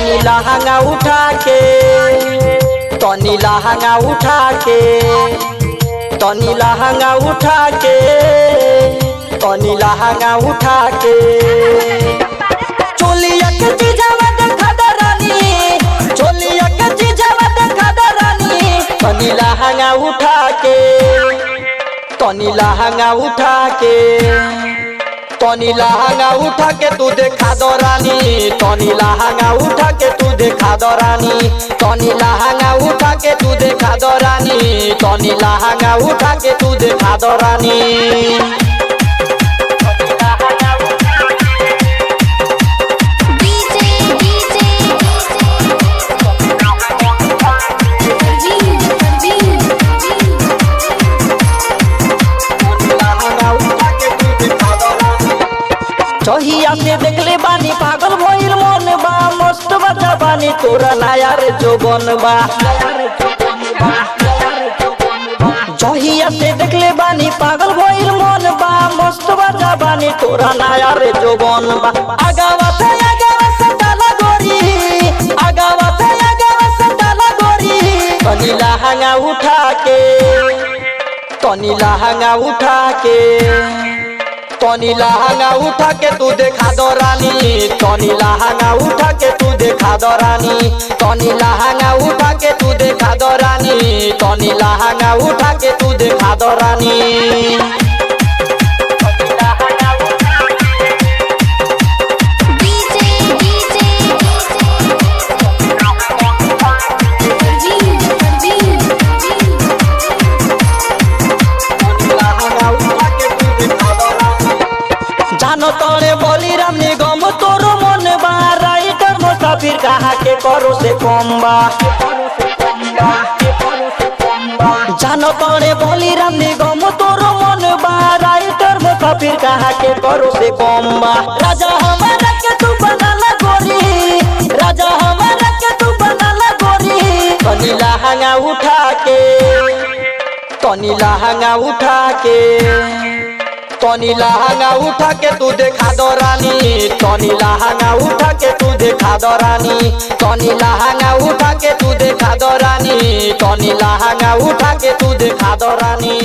तनी लहंगा उठा के तनी लहंगा उठा के तनी लहंगा उठा के तनी लहंगा उठा के चोलिया के जीजावा देखा दरानी चोलिया के जीजावा देखा दरानी तनी लहंगा उठा के तनी लहंगा उठा के तनी लहंगा उठा के तू देखा दरानी तनी लहंगा उठा के तू देखा दरानी तनी लहंगा उठा के तू देखा दरानी तनी लहंगा उठा के तू देखा दरानी चहिया से देखले बानी पागल भइल मन बा मस्त बच्चा बानी तोरा नया रे जोबन बा चहिया से देखले बानी पागल भइल मन बा मस्त बच्चा बानी तोरा नया रे जोबन बा आगावा सटाला गोरी आगावा सटाला गोरी तनी लहंगा उठा के तनी लहंगा उठा के तनी लहंगा उठा के तू देखा दरानी तनी लहंगा उठा के तू देखा दरानी तनी लहंगा उठा के तू देखा दरानी तनी लहंगा उठा के तू देखा दरानी जानो तोरे बलिराम निगम तोर मन बा राइटर मुसाफिर कहा के करो से कम बा जानो तोरे बलिराम निगम तोर मन बा राइटर मुसाफिर कहा के करो से कम बा राजा हमारा के तू बनाला गोरी राजा हमारा के तू बनाला गोरी तनी लहंगा उठा के तनी लहंगा उठा के तनी लहंगा उठा के तू देखा दरानी तनी लहंगा उठा के तू देखा दरानी तनी लहंगा उठा के तू देखा दरानी तनी लहंगा उठा के तू देखा दरानी।